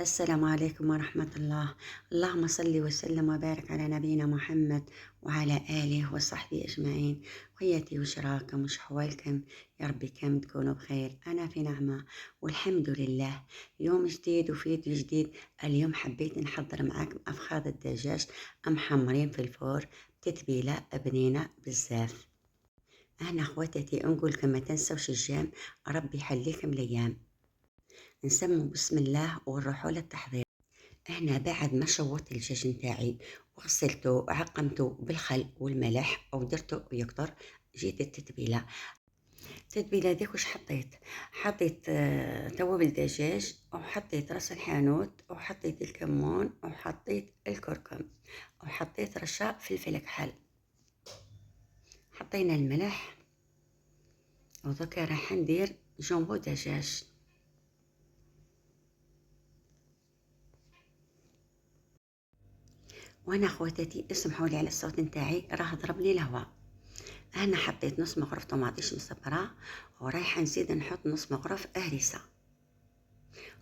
السلام عليكم ورحمة الله. اللهم صل وسلم وبارك على نبينا محمد وعلى آله وصحبه أجمعين. وياتي وشراكم وشحوالكم، يا ربي كم تكونوا بخير. أنا في نعمة والحمد لله. يوم جديد وفيديو جديد. اليوم حبيت نحضر معاكم أفخاذ الدجاج محمرين في الفور بتتبيلة بنينة بزاف. أنا خواتاتي نقولكم ما تنسوش الجام، ربي يحليكم الأيام. نسمو بسم الله ونروحوا للتحضير. أنا بعد ما شوت الدجاج نتاعي وغسلته وعقمته بالخل والملح ودرته يقطر، جيت التتبيلة ديك. وش حطيت توابل دجاج، وحطيت راس الحانوت، وحطيت الكمون، وحطيت الكركم، وحطيت رشة فلفل كحل. حطينا الملح، ودوكا راح ندير جامبو دجاج. وانا خواتاتي اسمحوا لي على الصوت نتاعي، راه ضربني الهواء. انا حطيت نص مغرف طماطيش مصبره، ورايحه نزيد نحط نص مغرف هريسه،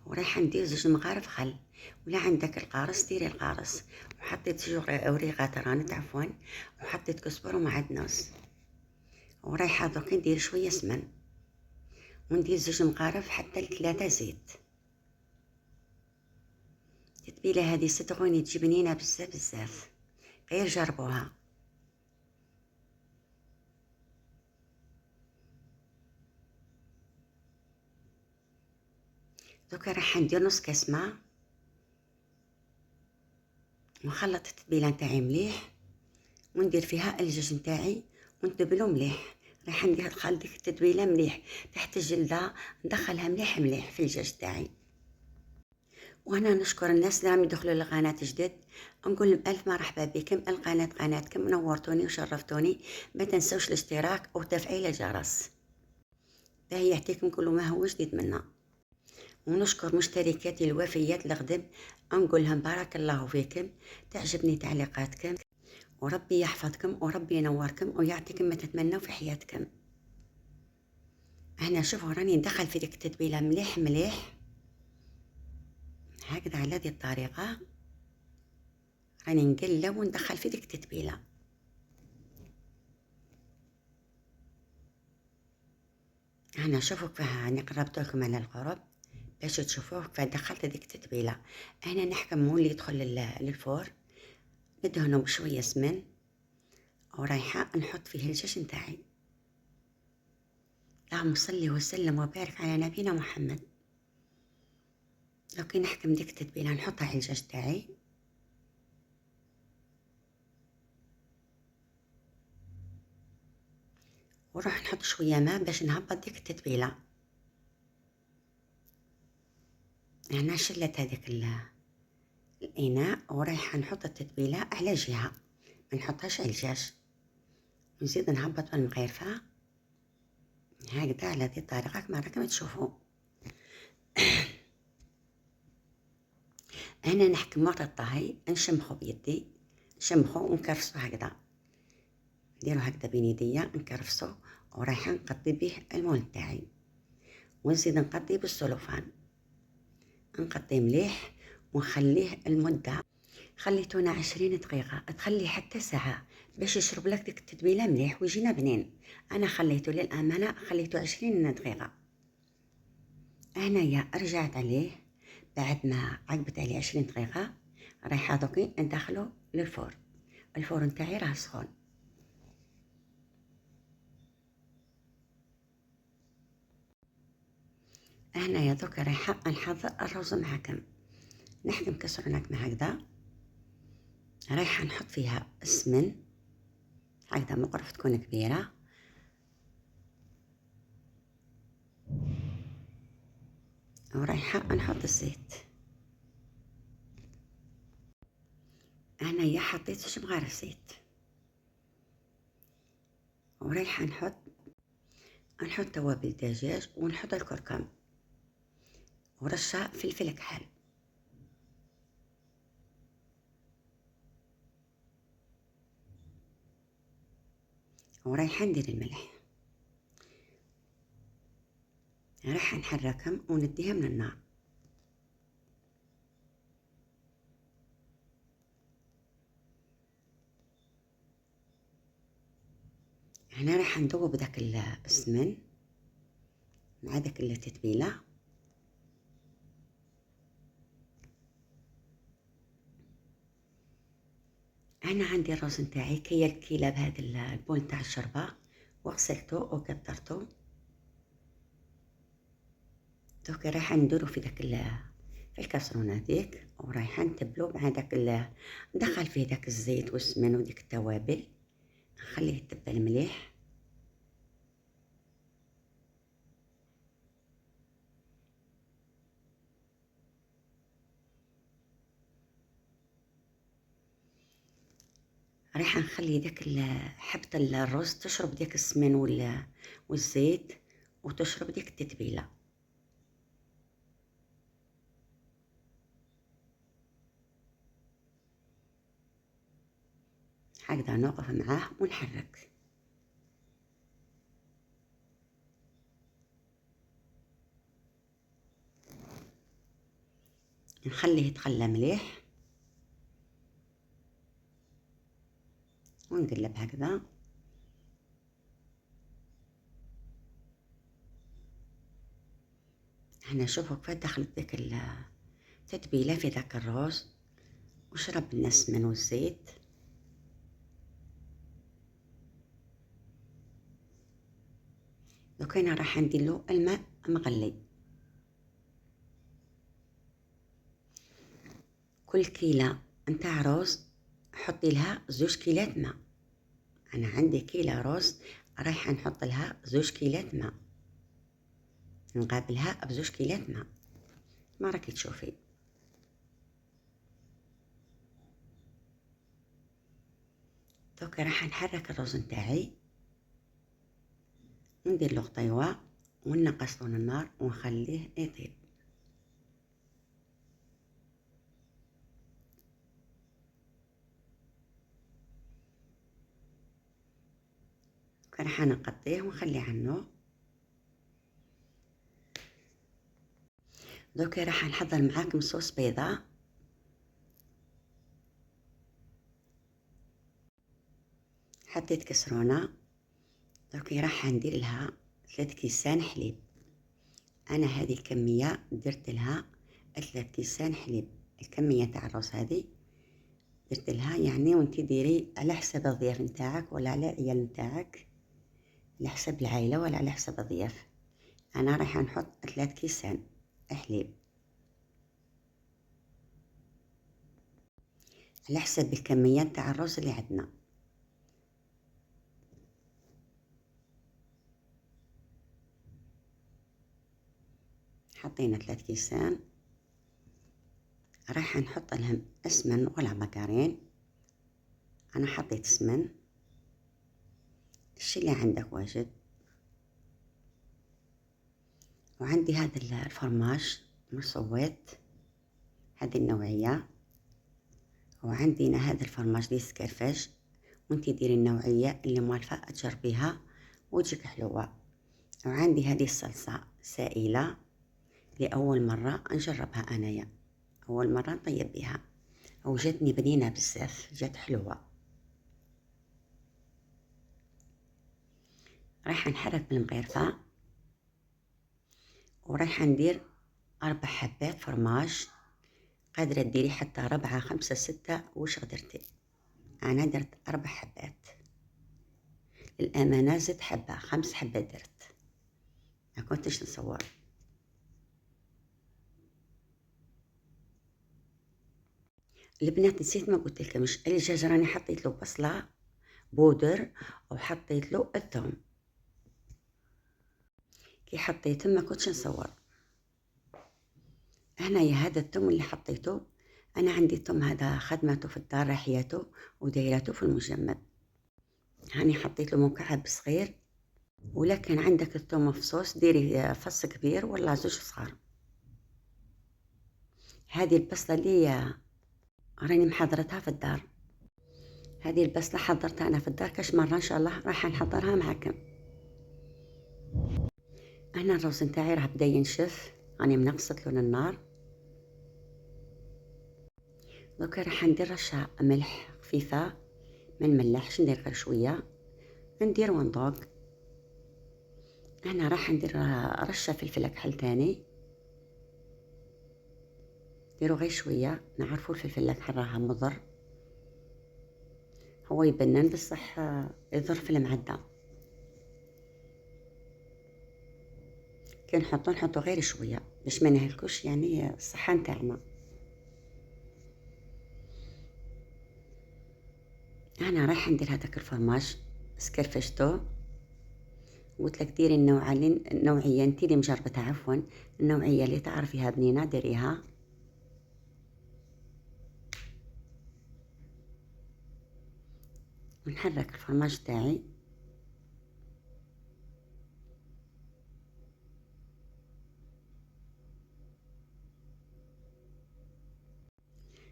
ورايحه ندير 2 مغارف خل، ولا عندك القارص ديري القارص. وحطيت وريغات رانت عفوا، وحطيت كزبر ومعدنوس. ورايحه دوك ندير شويه سمن، وندير 2 مغارف حتى ل3 زيت. التتبيله هذه صدقوني تجي بنينه بزاف بزاف، غير جربوها. دوكا راح ندير نص كاس ماء، ونخلط التتبيله نتاعي مليح، وندير فيها الدجاج نتاعي ونتبلو مليح. راح نخلي ديك التتبيله مليح تحت الجلده، ندخلها مليح مليح في الدجاج تاعي. وانا نشكر الناس اللي راهم يدخلوا لقناه جدد، نقول لهم الف مرحبا بكم. القناه قناتكم، نورتوني وشرفتوني. ما تنسوش الاشتراك وتفعيل الجرس، باهي يعطيكم كل ما هو جديد منا. ونشكر مشتركاتي الوفيات القدم، نقول لهم بارك الله فيكم. تعجبني تعليقاتكم، وربي يحفظكم وربي ينوركم ويعطيكم ما تتمنوا في حياتكم. هنا شوفوا راني ندخل في ديك التتبيله مليح مليح هكذا، على هذه الطريقه راني نقلب وندخل في ديك التتبيله. هنا شوفوا كيفاه راني قربت لكم على القرب باش تشوفوه كيفاه دخلت ديك التتبيله. هنا نحكم مول يدخل للفور، ندهنه بشويه سمن، ورايحه نحط فيه الدجاج نتاعي. اللهم صل وسلم وبارك على نبينا محمد. لو كي نحكم ديك التتبيله نحطها على الدجاج تاعي، وراح نحط شويه ماء باش نهبط ديك التتبيله. هنا شلت هذيك الاناء، ورايحه نحط التتبيله على جهه، ما نحطهاش على الدجاج، ونزيد نهبط بالمغرفه هكذا على هذه الطريقه كما راكم تشوفوا. انا نحكم وقت الطهي نشمخو بيدي، نشمخو ونكرفسو هكذا، نديرو هكذا بين يديا نكرفسو. ورايحه نقضي به المول تاعي، ونزيد نقضي بالسلوفان، نقضي مليح ونخليه المده. خليتونا 20 دقيقة، تخلي حتى ساعة باش يشرب لك ديك التتبيلة مليح ويجينا بنين. أنا خليته للأمانة، خليته 20 دقيقة. هنايا رجعت عليه بعد ما عقبت عليه 20 دقيقة، رايحة دوكي ندخلو للفور. الفور نتاعي راه سخون. هنايا دوكا رايحة نحضر الرز معاكم. نحكم كسرونة كما هكذا، رايحة نحط فيها السمن هكذا، مقرفة تكون كبيرة، ورايحة نحط الزيت. هنايا حطيت 2 مغارف زيت، ورايحة نحط توابل دجاج، ونحط الكركم ورشة فلفل كحل، ورايحة ندير الملح. رايحة نحركهم ونديها من النار. هنا راح نذوب داك السمن مع داك التتبيله. انا عندي الرز نتاعي كيلة بهذا البول نتاع الشوربه، وغسلته وكثرته. دوكا رايحه نديرو في داك في الكاسرونه ديك، ورايحه نتبلو مع داك ندخل فيه داك الزيت والسمن وديك التوابل، نخليه يتبل مليح. رايحه نخلي داك حبة الرز تشرب داك السمن والزيت، وتشرب ديك التتبيله. هكذا نوقف معاه ونحرك. نخليه يتقلى مليح ونقلب هكذا. هنا شوفوا كيف دخلت ديك التتبيله في داك الرز وشرب لنا السمن والزيت. دوكا انا راح نديرلو الماء مغلي. كل كيلة نتاع رز حطي لها 2 كيلات ماء. انا عندي كيلة رز رايحه نحط لها 2 كيلات ماء، نقابلها ب2 كيلات ماء. ما راكي تشوفي. دوكا راح نحرك الرز نتاعي، ندير له غطيوه ونقص لون النار ونخليه يطيب. راح نغطيه ونخليه عنه. دوكا راح نحضر معاكم صوص بيضاء. حطيت كسرونه. دوكا راح ندير لها 3 كيسان حليب. انا هذه الكميه درت لها 3 كيسان حليب. الكميه تاع الرز هذه درت لها يعني، وانتي ديري على حسب الضياف نتاعك ولا على العيال نتاعك، على حسب العائله ولا على حسب الضياف. انا رايحه نحط 3 كيسان حليب على حسب الكميه تاع الرز اللي عندنا. حطينا 3 كيسان. رايحه نحط لهم السمن ولا مكارين. انا حطيت سمن، الشي اللي عندك واجد. وعندي هذا الفرماج مصوت، هذه النوعيه. وعندنا هذا الفرماج ديال سكرفاج، وانتي ديري النوعيه اللي موالفه تجربيها وتجيك حلوه. وعندي هذه الصلصه سائله لاول مره نجربها انايا، اول مره نطيب بها، وجاتني بنينه بزاف، جات حلوه. رايحه نحرك بالمغرفه، ورايحه ندير 4 حبات فرماج. قادره ديري حتى 4 5 6 واش درتي. انا درت 4 حبات. الامانه زدت حبه، 5 حبات درت، ما كنتش نصور. البنات نسيت ما قلت لكمش، الدجاج راني حطيت له بصله بودر وحطيت له الثوم. كي حطيتهم ما كنتش نصور. هنايا هذا الثوم اللي حطيته، انا عندي الثوم هذا خدمته في الدار رحيته ودايرته في المجمد. هاني حطيت له مكعب صغير، ولكن عندك الثوم مفصوص ديري فص كبير ولا 2 صغار. هذه البصله اللي راني محضرتها في الدار، هذه البصله حضرتها انا في الدار، كاش مره ان شاء الله راح نحضرها معكم. انا الرز نتاعي راه بدا ينشف، راني منقصت له النار. دوكا راح ندير رشه ملح خفيفه، ما نملحش، ندير غير شويه. ندير ونذوق. هنا راح ندير رشة فلفل كحل تاني، ديرو غير شوية. نعرفو الفلفل الكحل راه مضر، هو يبنن بصح يضر في المعدة. كي نحطو غير شوية باش ما نهلكوش يعني الصحة نتاعنا. انا رايحه ندير هذاك الفرماج سكرفشتو. قلت لك ديري النوعيه انت اللي مجربتها، عفوا النوعيه اللي تعرفيها بنينه ديريها. ونحرك الفرماج تاعي.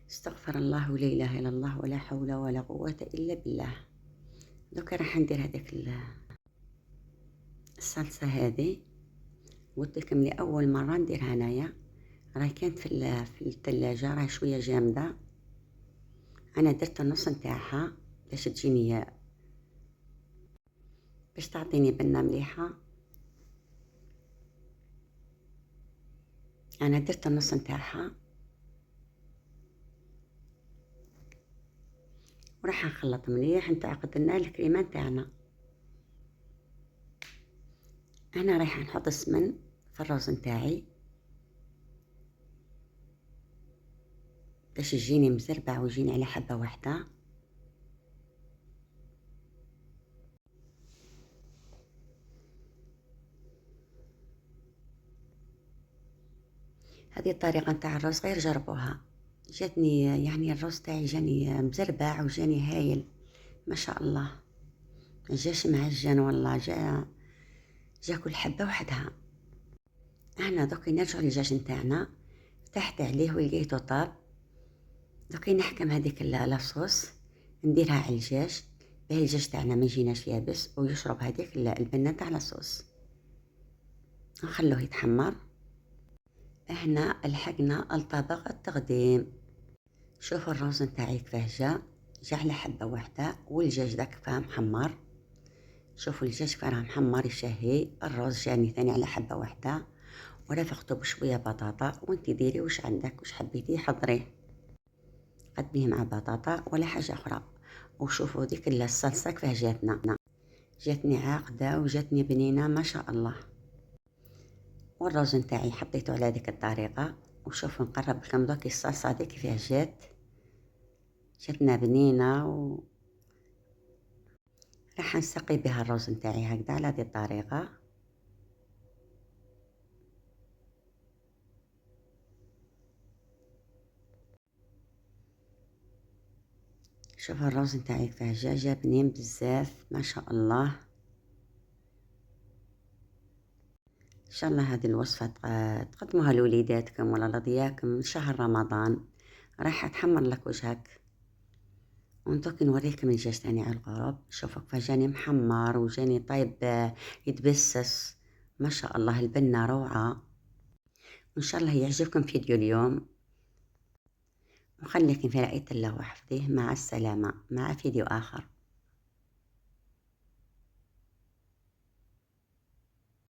استغفر الله ولا اله الا الله ولا حول ولا قوه الا بالله. دوكا راح ندير هذاك الصلصه هذه. قلت لكم لاول مره نديرها انايا، راهي كانت في الثلاجه، راهي شويه جامده. انا درت النص نتاعها باش تجيني، باش تعطيني بنه مليحه. انا درت النص نتاعها وراح نخلط مليح نتعقد لنا الكريمه نتاعنا. انا رايحه نحط السمن في الرز نتاعي باش يجيني مزربع ويجيني على حبه واحده. هذه الطريقه نتاع الرز غير جربوها، جاتني يعني الرز تاعي جاني مزربع وجاني هايل ما شاء الله. ما جاش معجن والله، جا كل حبه وحدها. احنا دوكا نرجعو للدجاج نتاعنا، فتحت عليه ولقيته طاب. دوكا نحكم هذيك لاصوص نديرها على الدجاج، باه الدجاج تاعنا ما يجيناش يابس ويشرب هذيك البنه تاع لاصوص. نخلوه يتحمر. هنا لحقنا الطبق التقديم. شوفوا الرز نتاعي كيفاه جا على حبه واحده، والدجاج داك كيفاه محمر. شوفوا الدجاج كيفاه راه محمر يشهي. الرز جاني ثاني على حبه واحده، ورافقته بشويه بطاطا. وانتي ديري واش عندك، واش حبيتي حضريه، قدميه مع بطاطا ولا حاجه اخرى. وشوفوا ديك الصلصه كيفاه جاتني عاقده وجاتني بنينه ما شاء الله. والرز نتاعي حطيته على هذيك الطريقه. وشوفوا نقرب لكم دوك الصلصه هذيك كيفاه جاتنا بنينه راح نسقي بها الرز نتاعي هكذا على هذه الطريقه. شوفوا الرز نتاعي كيفاه جا بنين بزاف ما شاء الله. ان شاء الله هذه الوصفه تقدموها لوليداتكم ولا لضياكم شهر رمضان، راح تحمر لك وجهك. ونتوكي نوريكم الدجاج تاني على القرب. شوفوا كيفاه جاني محمر وجاني طيب يتبسس ما شاء الله. البنه روعه. وان شاء الله يعجبكم فيديو اليوم، وخليكم في رعاية الله وحفظه. مع السلامه، مع فيديو اخر.